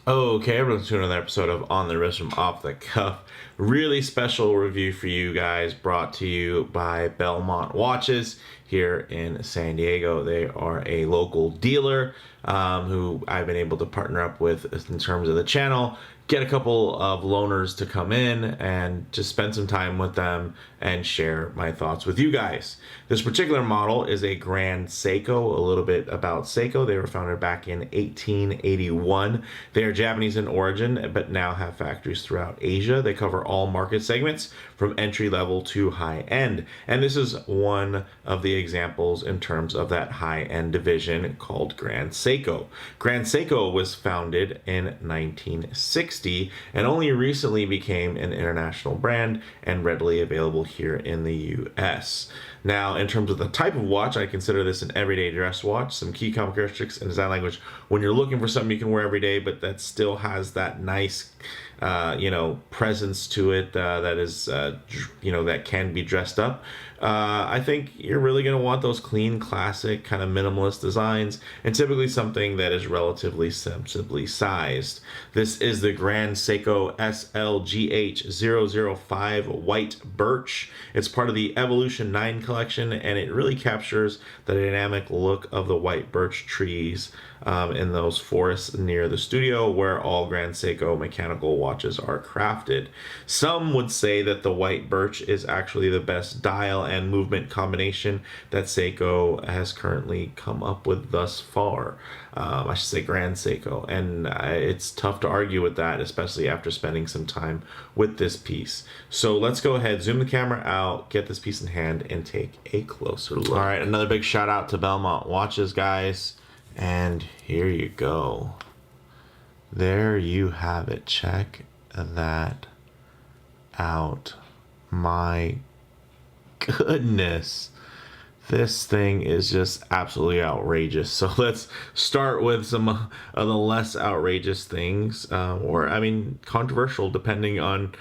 Okay, everyone, to another episode of On the Wrist from Off the Cuff. Really special review for you guys, brought to you by Belmont Watches here in San Diego. They are a local dealer who I've been able to partner up with in terms of the channel. Get a couple of loaners to come in and just spend some time with them and share my thoughts with you guys. This particular model is a Grand Seiko. A little bit about Seiko. They were founded back in 1881. They are Japanese in origin, but now have factories throughout Asia. They cover all market segments from entry level to high end. And this is one of the examples in terms of that high end division called Grand Seiko. Grand Seiko was founded in 1960 and only recently became an international brand and readily available here in the US. Now, in terms of the type of watch, I consider this an everyday dress watch. Some key characteristics and design language when you're looking for something you can wear every day, but that still has that nice presence to it that is, that can be dressed up. I think you're really going to want those clean, classic, kind of minimalist designs, and typically something that is relatively sensibly sized. This is the Grand Seiko SLGH005 White Birch. It's part of the Evolution 9 collection, and it really captures the dynamic look of the white birch trees in those forests near the studio where all Grand Seiko mechanical watches are crafted. Some would say that the white birch is actually the best dial and movement combination that Seiko has currently come up with thus far. I should say Grand Seiko, and it's tough to argue with that, especially after spending some time with this piece. So let's go ahead, zoom the camera out, get this piece in hand, and take a closer look. All right, another big shout out to Belmont Watches, guys. And here you go. There you have it. Check that out. My goodness. This thing is just absolutely outrageous. So let's start with some of the less outrageous things, controversial depending on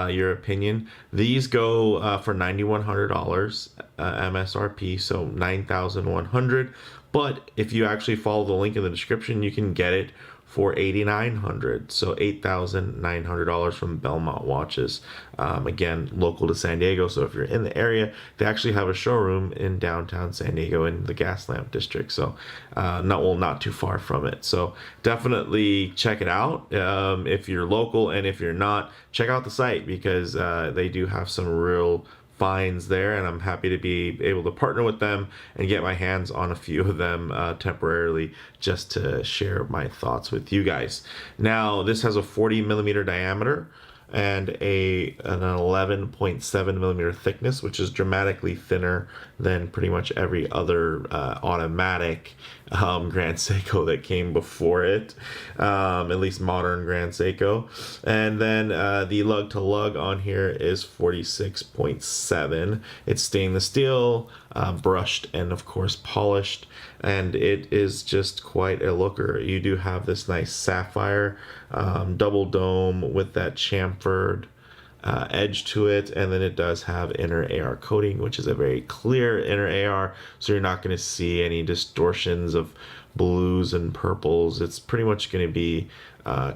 your opinion. These go for $9,100 MSRP, so $9,100. But if you actually follow the link in the description, you can get it for $8,900, so $8,900 from Belmont Watches. Again, local to San Diego, so if you're in the area, they actually have a showroom in downtown San Diego in the Gaslamp district, so not too far from it. So definitely check it out if you're local, and if you're not, check out the site because they do have some real finds there, and I'm happy to be able to partner with them and get my hands on a few of them temporarily just to share my thoughts with you guys. Now, this has a 40 millimeter diameter and an 11.7 millimeter thickness, which is dramatically thinner than pretty much every other automatic Grand Seiko that came before it, at least modern Grand Seiko. And then the lug to lug on here is 46.7. It's stainless steel, brushed, and of course polished, and it is just quite a looker. You do have this nice sapphire double dome with that chamfered edge to it, and then it does have inner AR coating, which is a very clear inner AR, so you're not going to see any distortions of blues and purples. It's pretty much going to be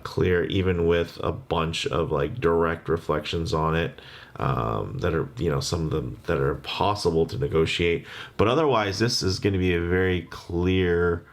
clear, even with a bunch of like direct reflections on it that are, some of them that are possible to negotiate, but otherwise this is going to be a very clear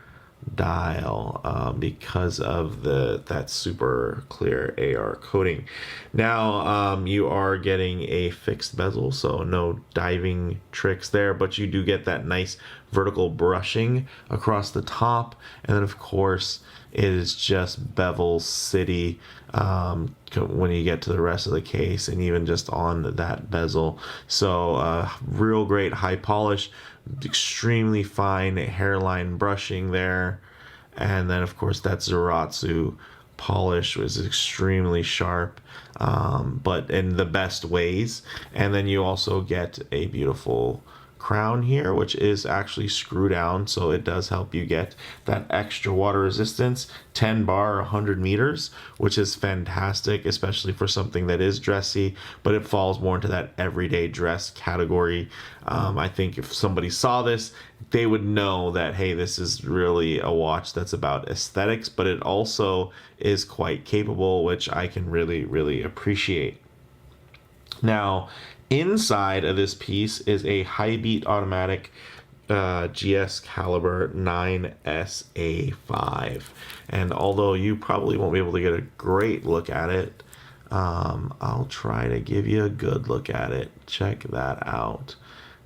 dial because of that super clear AR coating. Now you are getting a fixed bezel, so no diving tricks there, but you do get that nice vertical brushing across the top, and then of course it is just bevel city when you get to the rest of the case, and even just on that bezel. So real great high polish, extremely fine hairline brushing there, and then of course that Zaratsu polish was extremely sharp, but in the best ways. And then you also get a beautiful crown here, which is actually screw down, so it does help you get that extra water resistance. 10 bar, 100 meters, which is fantastic, especially for something that is dressy, but it falls more into that everyday dress category. I think if somebody saw this, they would know that, hey, this is really a watch that's about aesthetics, but it also is quite capable, which I can really, really appreciate. Now, inside of this piece is a high beat automatic GS caliber 9SA5. And although you probably won't be able to get a great look at it, I'll try to give you a good look at it. Check that out.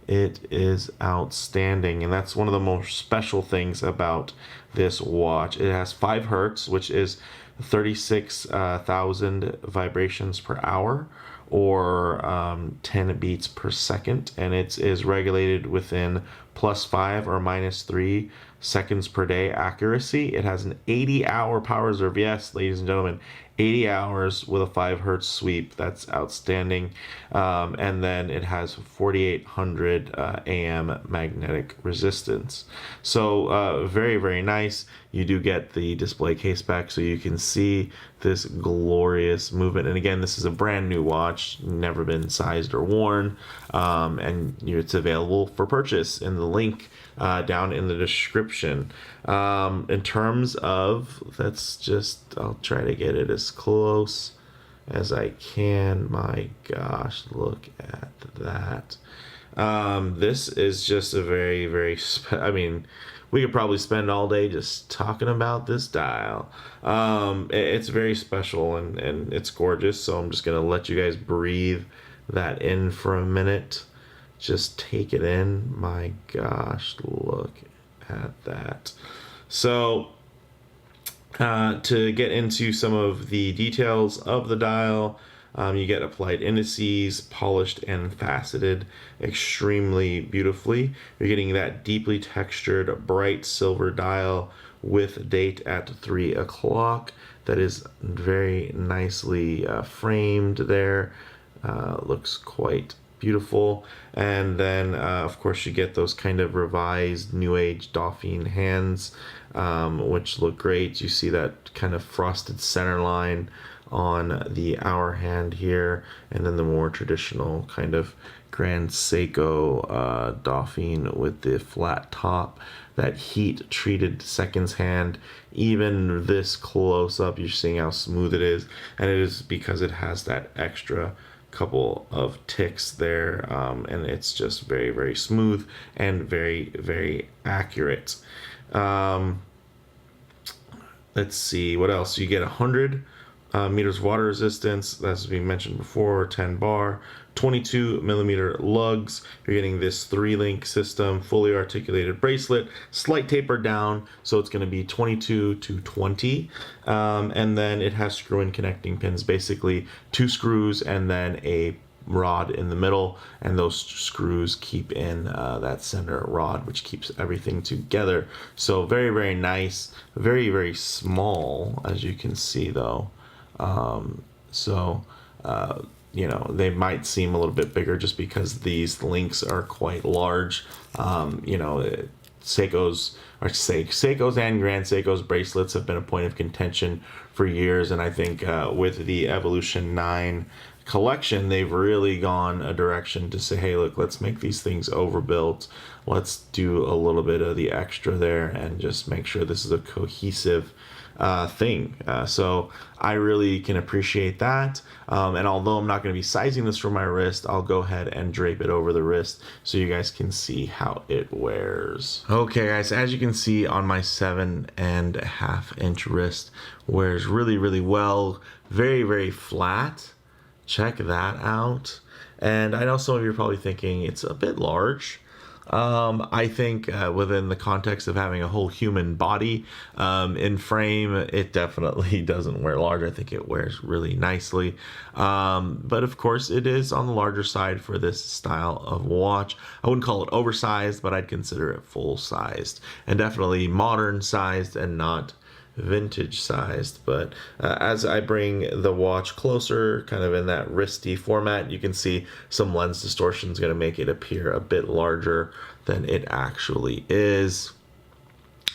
It is outstanding, and that's one of the most special things about this watch. It has 5 hertz, which is 36,000 vibrations per hour, or 10 beats per second, and it is regulated within +5 or -3 seconds per day accuracy. It has an 80-hour power reserve. Yes, ladies and gentlemen, 80 hours with a 5 hertz sweep. That's outstanding. And then it has 4,800 AM magnetic resistance. So very, very nice. You do get the display case back so you can see this glorious movement. And again, this is a brand new watch, never been sized or worn. And it's available for purchase in the link down in the description. In terms of, I'll try to get it as close as I can. My gosh, look at that. This is just a very, very, I mean, we could probably spend all day just talking about this dial. It's very special and it's gorgeous. So I'm just going to let you guys breathe that in for a minute. Just take it in. My gosh, look at that. So to get into some of the details of the dial, you get applied indices, polished and faceted extremely beautifully. You're getting that deeply textured, bright silver dial with date at 3 o'clock. That is very nicely framed there. Looks quite beautiful. And then of course you get those kind of revised new age Dauphine hands, which look great. You see that kind of frosted center line on the hour hand here, and then the more traditional kind of Grand Seiko Dauphine with the flat top, that heat treated seconds hand. Even this close up, you're seeing how smooth it is, and it is because it has that extra couple of ticks there, and it's just very, very smooth and very, very accurate. Let's see what else. You get 100 meters water resistance, as we mentioned before, 10 bar, 22 millimeter lugs. You're getting this 3-link system, fully articulated bracelet, slight taper down, so it's going to be 22 to 20. And then it has screw-in connecting pins, basically 2 screws and then a rod in the middle, and those screws keep in that center rod, which keeps everything together. So very, very nice, very, very small, as you can see though. You know, they might seem a little bit bigger just because these links are quite large. You know, Seiko's and Grand Seiko's bracelets have been a point of contention for years, and I think with the Evolution 9 collection, they've really gone a direction to say, hey, look, let's make these things overbuilt. Let's do a little bit of the extra there and just make sure this is a cohesive thing. So I really can appreciate that. And although I'm not going to be sizing this for my wrist, I'll go ahead and drape it over the wrist so you guys can see how it wears. Okay, guys, as you can see on my 7.5 inch wrist, wears really, really well. Very, very flat. Check that out. And I know some of you are probably thinking it's a bit large. I think within the context of having a whole human body in frame, it definitely doesn't wear large. I think it wears really nicely. But of course, it is on the larger side for this style of watch. I wouldn't call it oversized, but I'd consider it full-sized, and definitely modern sized and not vintage sized. But as I bring the watch closer, kind of in that wristy format, you can see some lens distortion is going to make it appear a bit larger than it actually is.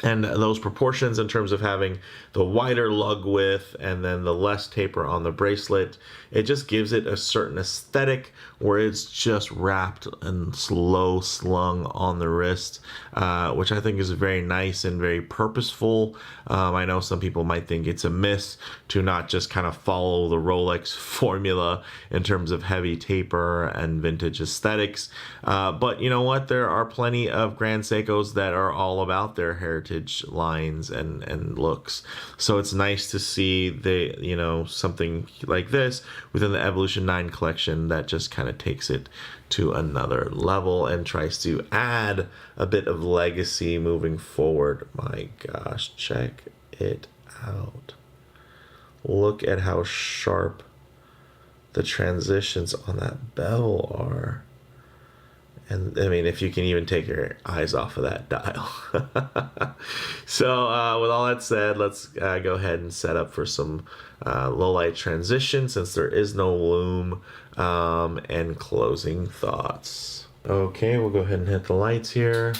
And those proportions in terms of having the wider lug width and then the less taper on the bracelet, it just gives it a certain aesthetic where it's just wrapped and slow slung on the wrist, which I think is very nice and very purposeful. I know some people might think it's a miss to not just kind of follow the Rolex formula in terms of heavy taper and vintage aesthetics. But you know what? There are plenty of Grand Seikos that are all about their heritage lines and looks. So it's nice to see something like this within the Evolution 9 collection that just kind of takes it to another level and tries to add a bit of legacy moving forward. My gosh, check it out. Look at how sharp the transitions on that bevel are. And I mean, if you can even take your eyes off of that dial. So with all that said, let's go ahead and set up for some low light transition since there is no loom, and closing thoughts. Okay, we'll go ahead and hit the lights here.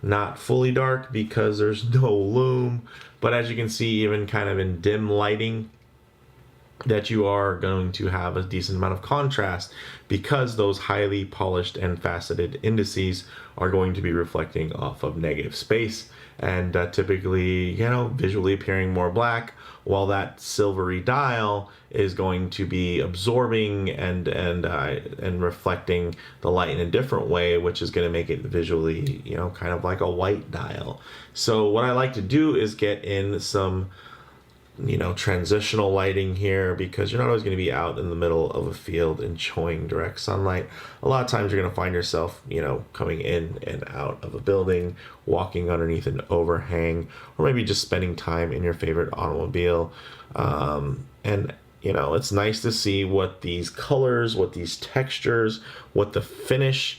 Not fully dark because there's no loom, but as you can see, even kind of in dim lighting, that you are going to have a decent amount of contrast because those highly polished and faceted indices are going to be reflecting off of negative space and typically, visually appearing more black, while that silvery dial is going to be absorbing and reflecting the light in a different way, which is going to make it visually, kind of like a white dial. So what I like to do is get in some transitional lighting here, because you're not always going to be out in the middle of a field enjoying direct sunlight. A lot of times you're going to find yourself, coming in and out of a building, walking underneath an overhang, or maybe just spending time in your favorite automobile. And it's nice to see what these colors, what these textures, what the finishes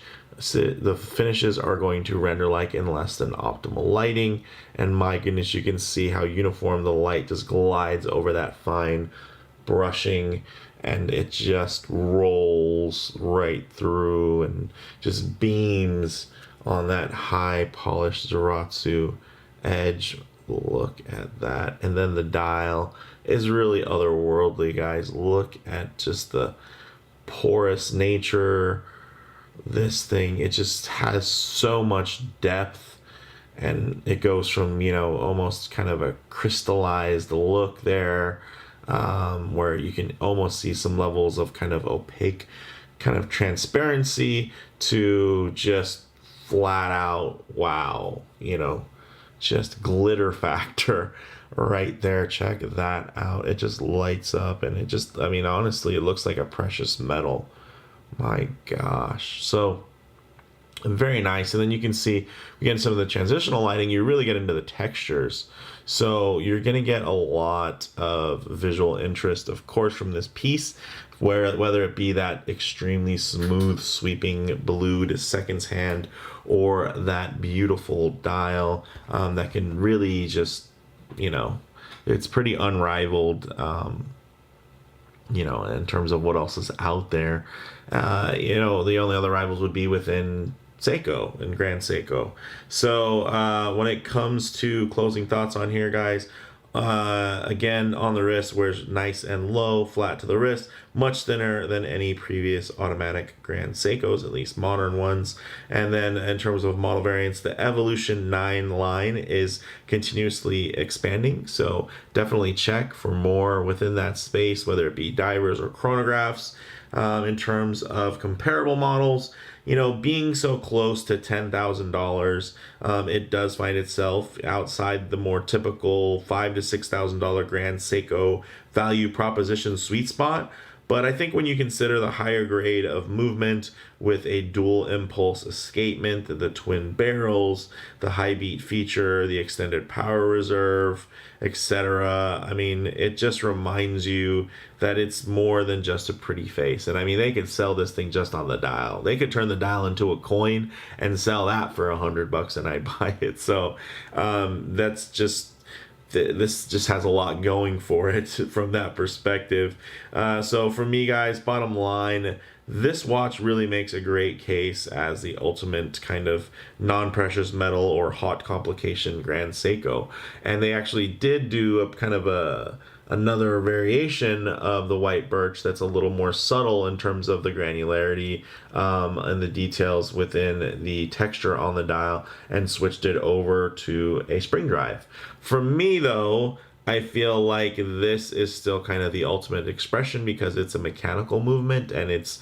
are going to render like in less than optimal lighting. And my goodness, you can see how uniform the light just glides over that fine brushing, and it just rolls right through and just beams on that high polished Zaratsu edge. Look at that. And then the dial is really otherworldly, guys. Look at just the porous nature. This thing, it just has so much depth, and it goes from almost kind of a crystallized look there, where you can almost see some levels of kind of opaque kind of transparency, to just flat out wow, just glitter factor right there. Check that out. It just lights up, and it just, honestly, it looks like a precious metal. My gosh. So very nice. And then you can see, again, some of the transitional lighting, you really get into the textures. So you're going to get a lot of visual interest, of course, from this piece, whether it be that extremely smooth sweeping blued seconds hand, or that beautiful dial that can really just, it's pretty unrivaled, in terms of what else is out there. The only other rivals would be within Seiko and Grand Seiko. So when it comes to closing thoughts on here, guys, again, on the wrist, wears nice and low, flat to the wrist, much thinner than any previous automatic Grand Seikos, at least modern ones. And then in terms of model variants, the Evolution 9 line is continuously expanding, so definitely check for more within that space, whether it be divers or chronographs. In terms of comparable models, being so close to $10,000, it does find itself outside the more typical $5,000 to $6,000 Grand Seiko value proposition sweet spot. But I think when you consider the higher grade of movement with a dual impulse escapement, the twin barrels, the high beat feature, the extended power reserve, etc., it just reminds you that it's more than just a pretty face. And they could sell this thing just on the dial. They could turn the dial into a coin and sell that for $100 and I'd buy it. So that's just, this just has a lot going for it from that perspective. So for me, guys, bottom line, this watch really makes a great case as the ultimate kind of non-precious metal or hot complication Grand Seiko. And they actually did do a kind of another variation of the white birch that's a little more subtle in terms of the granularity and the details within the texture on the dial, and switched it over to a spring drive. For me though, I feel like this is still kind of the ultimate expression because it's a mechanical movement and it's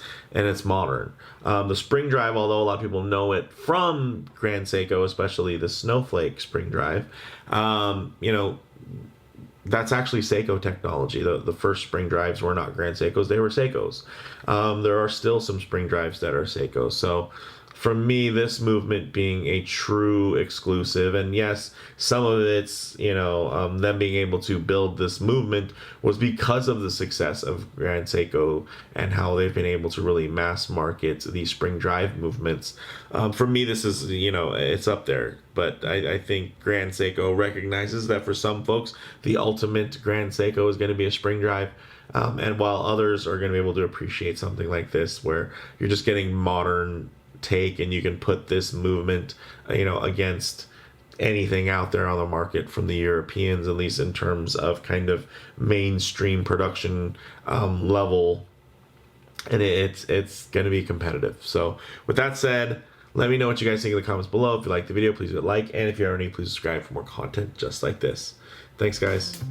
modern. The spring drive, although a lot of people know it from Grand Seiko, especially the Snowflake spring drive, you know, that's actually Seiko technology. The first spring drives were not Grand Seikos, they were Seikos. There are still some spring drives that are Seikos. So for me, this movement being a true exclusive, and yes, some of it's, you know, them being able to build this movement was because of the success of Grand Seiko and how they've been able to really mass market these spring drive movements. For me, this is, you know, it's up there. But I think Grand Seiko recognizes that for some folks, the ultimate Grand Seiko is going to be a spring drive. And while others are going to be able to appreciate something like this, where you're just getting modern take and you can put this movement, you know, against anything out there on the market from the Europeans, at least in terms of kind of mainstream production level, and it's going to be competitive. So with that said, let me know what you guys think in the comments below. If you like the video, please hit like, and if you already, please subscribe for more content just like this. Thanks, guys.